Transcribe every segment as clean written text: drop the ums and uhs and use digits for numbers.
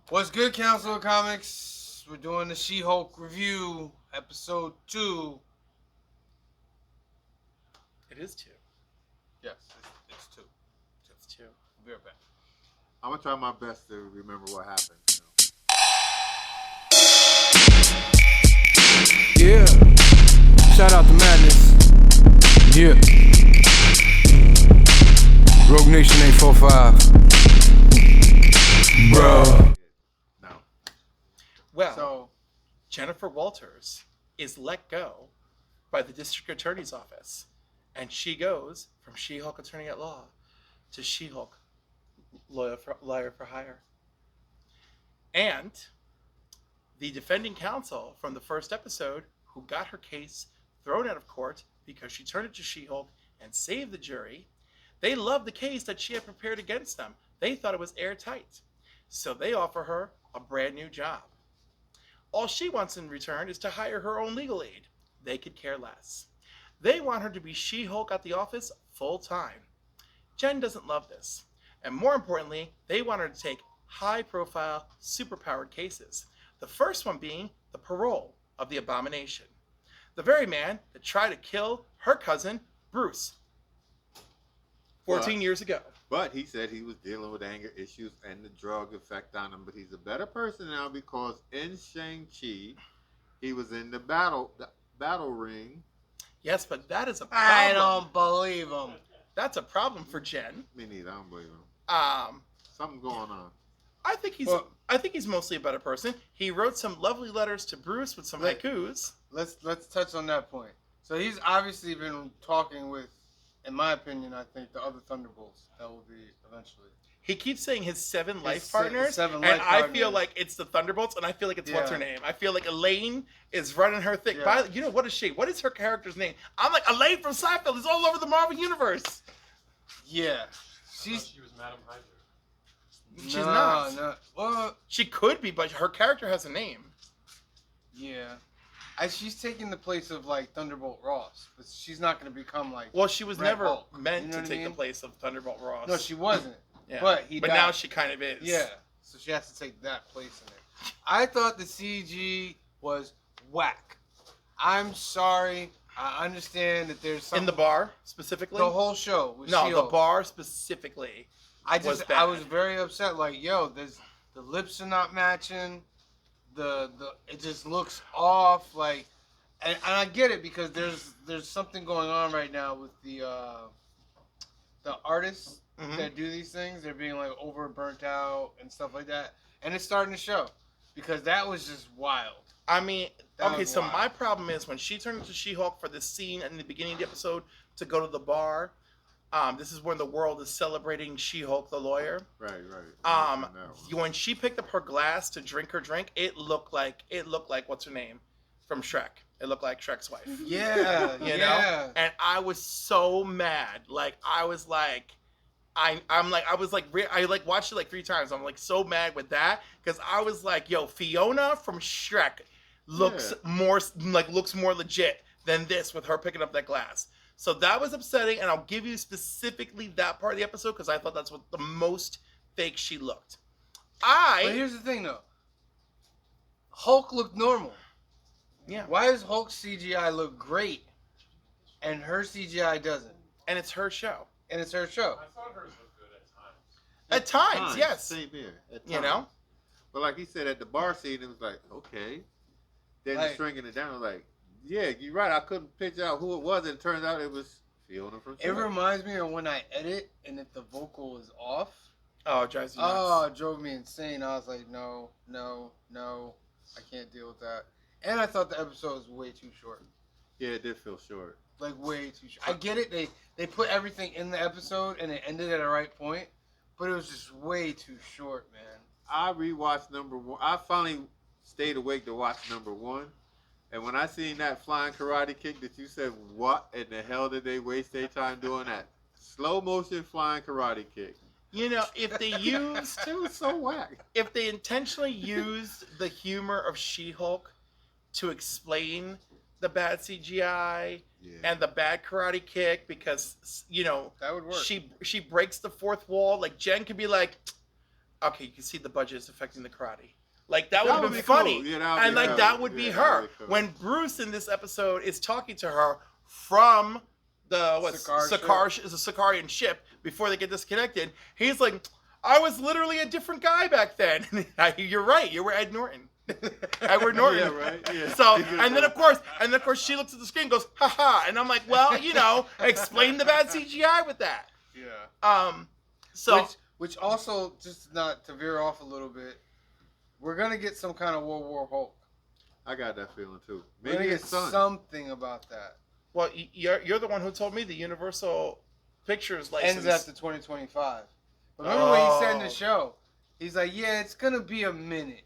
What's good, Council of Comics? We're doing the She-Hulk review, episode 2. It is 2. Yes, it's 2. It's 2. We'll be right back. I'm gonna try my best to remember what happened. Yeah. Shout out to Madness. Yeah. Rogue Nation 845. Bro. No. Well, So, Jennifer Walters is let go by the district attorney's office, and she goes from She-Hulk attorney at law to She-Hulk lawyer for hire. And the defending counsel from the first episode, who got her case thrown out of court because she turned it to She-Hulk and saved the jury, they loved the case that she had prepared against them. They thought it was airtight. So they offer her a brand new job. All she wants in return is to hire her own legal aid. They could care less. They want her to be She-Hulk at the office full time. Jen doesn't love this. And more importantly, they want her to take high-profile, superpowered cases. The first one being the parole of the Abomination. The very man that tried to kill her cousin, Bruce, 14 years ago. But he said he was dealing with anger issues and the drug effect on him. But he's a better person now because in Shang-Chi, he was in the battle ring. Yes, but that is a problem. I don't believe him. That's a problem for Jen. Me neither. I don't believe him. Something going on. I think he's mostly a better person. He wrote some lovely letters to Bruce with some haikus. Let's touch on that point. So he's obviously been talking with, in my opinion, I think the other Thunderbolts that will be eventually. He keeps saying his 7 life partners, seven and life I partners. feel like it's the Thunderbolts, and I feel like it's what's her Yeah. name. I feel like Elaine is running her thing. Yeah. You know, what is she? What is her character's name? I'm like, Elaine from Seinfeld is all over the Marvel Universe. Yeah. She was Madam Hydra. She's not. No. Well, She could be, but her character has a name. yeah. She's taking the place of, like, Thunderbolt Ross. But she's not going to become, like... Well, she was Red never Hulk. meant You know to what I take the mean? place of Thunderbolt Ross. No, she wasn't. Yeah. But But now she kind of is. Yeah. So she has to take that place in it. I thought the CG was whack. I'm sorry. I understand that there's something... In the bar, specifically? The whole show was No, She-Hulk. the bar specifically. I was bad. I was very upset. Like, yo, the lips are not matching. It just looks off. Like, and I get it because there's something going on right now with the artists Mhm. that do these things. They're being like over burnt out and stuff like that, and it's starting to show because that was just wild. I mean, That okay, was so wild. my problem is when she turned into She-Hulk for this scene in the beginning of the episode to go to the bar. This is when the world is celebrating She-Hulk, the lawyer. Right. When she picked up her glass to drink her drink, it looked like what's her name from Shrek. It looked like Shrek's wife. Yeah, You know? And I was so mad. Like I was like, I watched it like 3 times. I'm like so mad with that because I was like, yo, Fiona from Shrek looks more legit than this with her picking up that glass. So that was upsetting, and I'll give you specifically that part of the episode because I thought that's what the most fake she looked. But here's the thing, though. Hulk looked normal. Yeah. Why does Hulk's CGI look great, and her CGI doesn't? And it's her show. And it's her show. I thought hers looked good at times. At times, yes. Same here. At You know? times. But like he said, at the bar scene, it was like, okay. Then Like- he's shrinking it down. Like, yeah, you're right. I couldn't picture out who it was, and it turns out it was Fiona from It Shrek. reminds me of when I edit and if the vocal is off. Oh, it drives you nuts. Oh, it drove me insane. I was like, no, I can't deal with that. And I thought the episode was way too short. Yeah, it did feel short. Like, way too short. I get it. They put everything in the episode and it ended at the right point. But it was just way too short, man. I rewatched number 1. I finally stayed awake to watch number 1. And when I seen that flying karate kick that you said, what in the hell did they waste their time doing that? Slow motion flying karate kick. You know, if they used, It was so whack. if they intentionally used the humor of She-Hulk to explain the bad CGI Yeah. and the bad karate kick, because you know That would work. she breaks the fourth wall. Like Jen could be like, okay, you can see the budget is affecting the karate. Like that would have been funny, cool. Yeah, that would and be like cool. that would be Yeah, her. that would be cool. When Bruce in this episode is talking to her from the is a Sakarian ship before they get disconnected, he's like, "I was literally a different guy back then." You're right. You were Ed Norton. Edward Norton. Yeah, right. Yeah. So, and then of course, she looks at the screen and goes, "Ha ha," and I'm like, "Well, you know, explain the bad CGI with that." Yeah. So Which also, just not to veer off a little bit, we're gonna get some kind of World War Hulk. I got that feeling too. We're gonna Maybe get his son. something about that. well, you're the one who told me the Universal Pictures license Ends after 2025. Remember what he said in the show? He's like, yeah, it's gonna be a minute.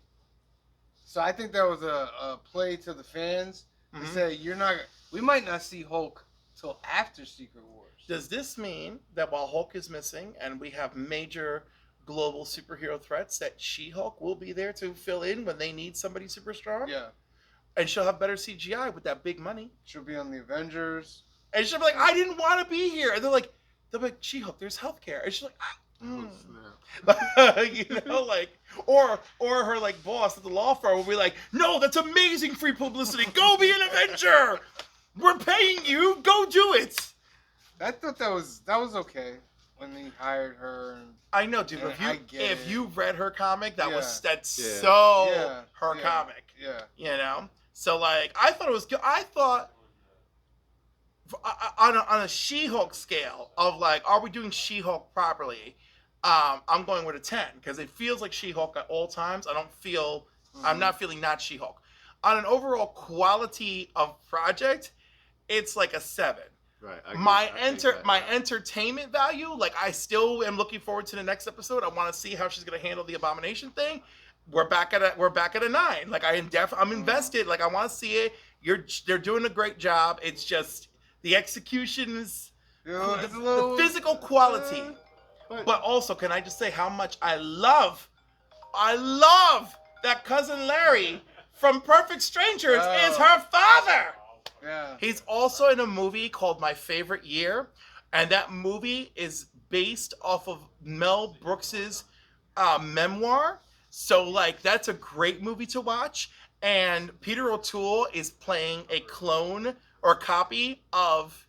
So I think that was a play to the fans to say we might not see Hulk till after Secret Wars. Does this mean that while Hulk is missing and we have major global superhero threats, that She-Hulk will be there to fill in when they need somebody super strong? Yeah, And she'll have better CGI with that big money. she'll be on the Avengers. And she'll be like, I didn't want to be here. And they're like, She-Hulk, there's healthcare. And she's like, Oh, snap. you know, like, or her like boss at the law firm will be like, no, that's amazing free publicity. Go be an Avenger. We're paying you. Go do it. I thought that was okay when he hired her. And, I know, dude. and If you read her comic, that's Yeah. so her yeah, comic. Yeah. You know, so like I thought it was good. I thought on a She-Hulk scale of like, are we doing She-Hulk properly? I'm going with a 10 because it feels like She-Hulk at all times. I'm not feeling not She-Hulk. On an overall quality of project, it's like a 7. Right. My entertainment value, like I still am looking forward to the next episode. I want to see how she's gonna handle the abomination thing. We're back at a 9. Like I'm invested. Like I want to see it. They're doing a great job. It's just the execution is the physical quality. But also, can I just say how much I love that cousin Larry from Perfect Strangers is her father. Yeah. He's also in a movie called My Favorite Year, and that movie is based off of Mel Brooks's memoir. So, like, that's a great movie to watch. And Peter O'Toole is playing a clone or copy of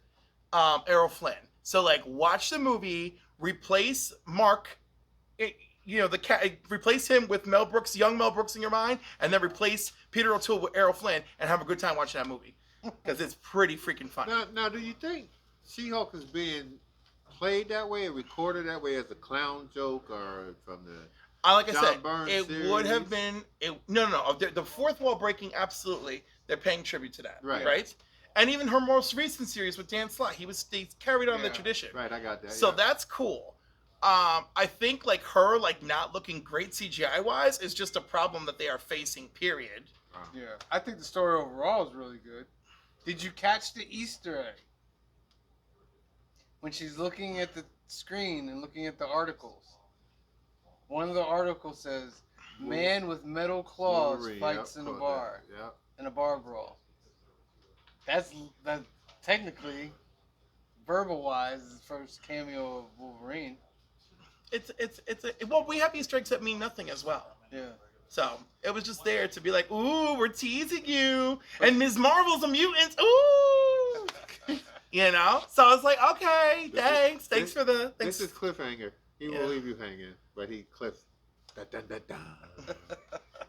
Errol Flynn. So, like, watch the movie, replace Mark, replace him with Mel Brooks, young Mel Brooks in your mind, and then replace Peter O'Toole with Errol Flynn, and have a good time watching that movie. Because it's pretty freaking funny. Now, do you think She-Hulk is being played that way or recorded that way as a clown joke or from the Like I John said, Byrne it series? would have been... No. The fourth wall breaking, absolutely. They're paying tribute to that. Right? And even her most recent series with Dan Slott, they carried on the tradition. Right, I got that. So that's cool. I think like her like not looking great CGI wise is just a problem that they are facing, period. Yeah. I think the story overall is really good. Did you catch the Easter egg? When she's looking at the screen and looking at the articles. One of the articles says, man with metal claws Wolverine, fights in a bar. Yep. In a bar brawl. That's technically, verbal wise, is the first cameo of Wolverine. Well, we have Easter eggs that mean nothing as well. Yeah. So it was just there to be like, ooh, we're teasing you, and Ms. Marvel's a mutant, ooh, you know. So I was like, okay, thanks for the. This is cliffhanger. He will leave you hanging, but he cliffs. Da, da, da, da.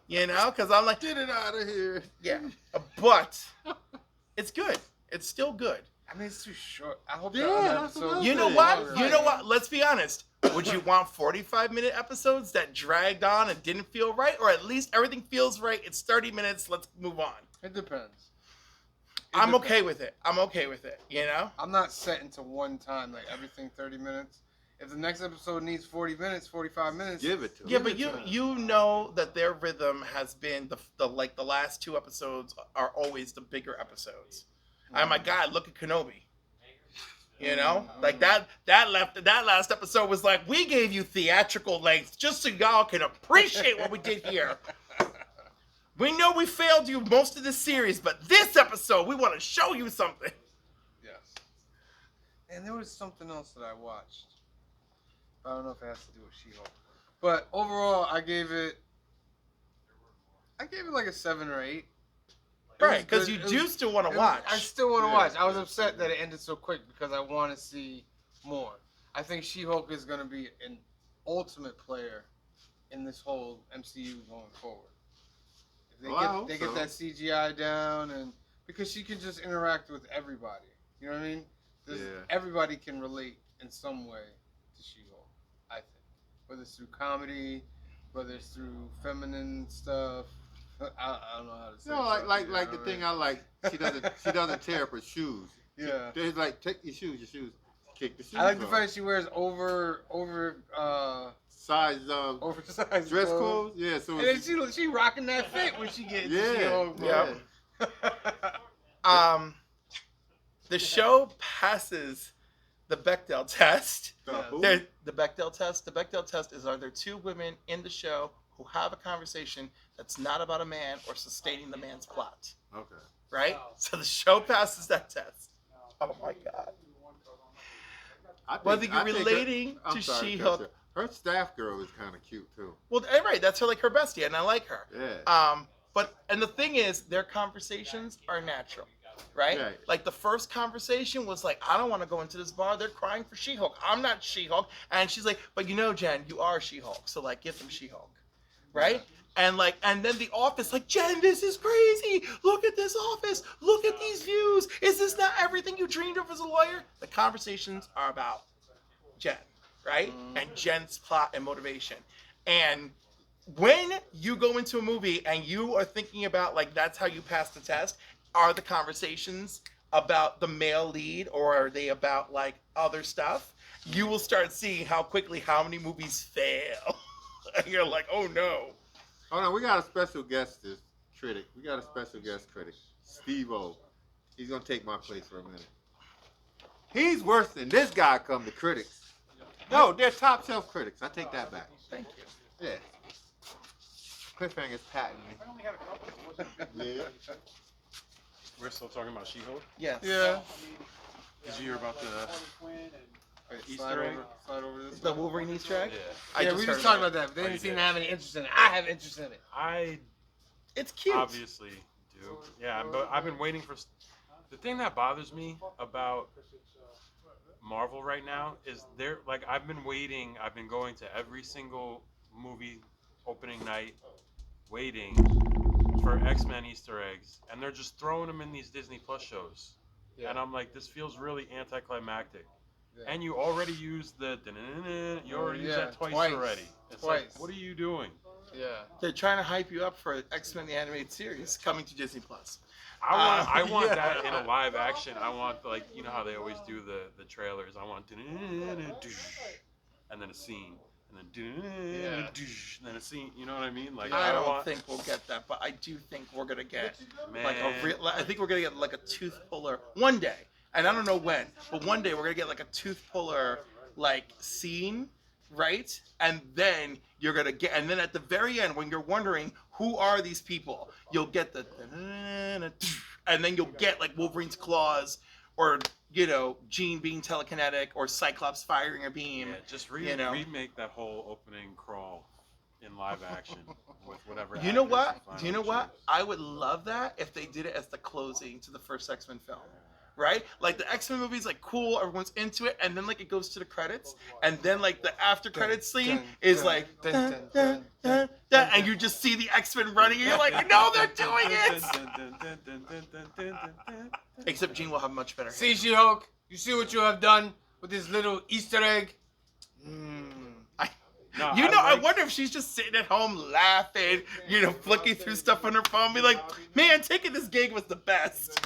You know, because I'm like, Get it out of here. yeah, but it's good. It's still good. I mean, it's too short. I hope Yeah, the other that's what episodes I'm You know saying. what? You know what? Let's be honest. Would you want 45-minute episodes that dragged on and didn't feel right? Or at least everything feels right? It's 30 minutes. Let's move on. It depends. I'm okay with it. You know? I'm not set into one time, like everything 30 minutes. If the next episode needs 40 minutes, 45 minutes. Give it to him. Yeah, but you know that their rhythm has been the last 2 episodes are always the bigger episodes. Oh my God, look at Kenobi. You know, like that last episode was like, we gave you theatrical length just so y'all can appreciate what we did here. We know we failed you most of the series, but this episode we want to show you something. Yes. And there was something else that I watched. I don't know if it has to do with She-Hulk. But overall, I gave it like a 7 or 8. It Right, was because good. you It do was- still want to it was- watch. I still want to Yeah, watch. I was yeah, upset that yeah. it ended so quick because I want to see more. I think She-Hulk is going to be an ultimate player in this whole MCU going forward. If Well, I hope they get so. that CGI down, and because she can just interact with everybody. You know what I mean? Yeah. Everybody can relate in some way to She-Hulk, I think. Whether it's through comedy, whether it's through feminine stuff. I don't know how to say You know, stuff, like you the know thing what I like. She doesn't tear up her shoes. Yeah. It's like take your shoes. Kick the shoes. I like the off. fact she wears Size oversized dress clothes. Yeah. So And then she rocking that fit when she gets Yeah, She-Hulk, yeah. bro. The show passes the Bechdel test. The who? The Bechdel test. The Bechdel test is: are there two women in the show who have a conversation that's not about a man or sustaining the man's plot? Okay. Right. So the show passes that test. Oh my god. Whether you're relating to She-Hulk. Her staff girl is kind of cute too. Well, right. That's her bestie, and I like her. Yeah. And the thing is, their conversations are natural, right? Right. Like the first conversation was like, I don't want to go into this bar. They're crying for She-Hulk. I'm not She-Hulk. And she's like, but you know, Jen, you are She-Hulk. So like, give them She-Hulk, right? And then the office, like, Jen, this is crazy. Look at this office. Look at these views. Is this not everything you dreamed of as a lawyer? The conversations are about Jen, right? And Jen's plot and motivation. And when you go into a movie and you are thinking about, like, that's how you pass the test, are the conversations about the male lead or are they about, like, other stuff? You will start seeing how many movies fail. And you're like, oh no. Hold on, we got a special guest critic. We got a special guest critic, Steve-O. He's gonna take my place for a minute. He's worse than this guy. Come the critics. No, they're top shelf critics. I take that back. Thank you. Yeah. Cliffhanger's patting me. Yeah. We're still talking about She-Hulk. Yes. Yeah. Did you hear about the Slide Easter egg? over this. The Wolverine Easter egg? Yeah. Yeah, we just talked about that, but they Oh, didn't you seem did. to have any interest in it. I have interest in it. I It's cute. obviously do. Yeah, but I've been waiting for. The thing that bothers me about Marvel right now is they're like I've been waiting. I've been going to every single movie opening night, waiting for X-Men Easter eggs, and they're just throwing them in these Disney Plus shows. Yeah. And I'm like, this feels really anticlimactic. Yeah. And you already used the you already used Yeah, that twice twice. already. It's Twice. like, what are you doing? Yeah. They're trying to hype you up for X-Men the Animated Series coming to Disney Plus. I want yeah. that in a live action. I want, like, you know how they always do the trailers. I want and then a scene and then a scene. You know what I mean? Like I don't want, think we'll get that, but I do think we're gonna get man, like a real. I think we're gonna get like a tooth puller one day, and I don't know when, but one day we're gonna get like a tooth puller like scene, right? And then you're gonna get, and then at the very end, when you're wondering who are these people, you'll get the, and then you'll get like Wolverine's claws, or you know, Jean being telekinetic, or Cyclops firing a beam. yeah, just you know. remake that whole opening crawl in live action with whatever. You know actors what? finally Do you know what? choose. I would love that if they did it as the closing to the first X-Men film. Right? Like the X-Men movie's like cool, everyone's into it, and then like it goes to the credits, and then like the after credits scene is like and you just see the X-Men running, and you're like, no, they're doing it! Except Jean will have much better hair. See, She-Hulk, you see what you have done with this little Easter egg? No, You know, I like- wonder if she's just sitting at home laughing, you know, flicking through stuff on her phone, be like, man, taking this gig was the best.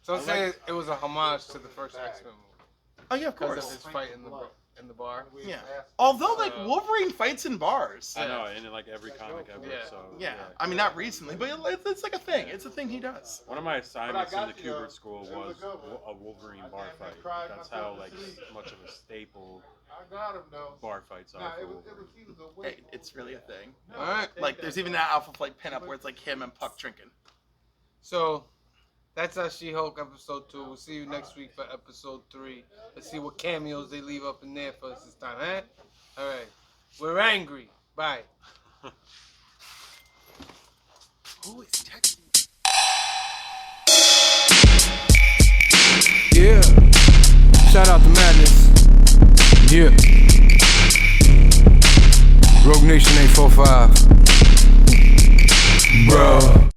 So I'm saying it was a homage to the first X-Men movie. Oh yeah, of Because of course. his fight in the bar. Yeah. Although like Wolverine fights in bars. I know, in like every comic ever. Yeah. So Yeah. I mean, not recently, but it's like a thing. It's a thing he does. One of my assignments in the Kubert School was a Wolverine bar fight. That's how like much of a staple I got him though. bar fights are Nah, for it was Wolverine. he was a Hey, it's really a thing. All right. Like, there's even that Alpha Flight pinup where it's like him and Puck drinking. So that's our She-Hulk episode 2. We'll see you next week for episode 3. Let's see what cameos they leave up in there for us this time, eh? All right. We're angry. Bye. Who is texting? Yeah. Shout out to Madness. Yeah. Rogue Nation 845. Bro.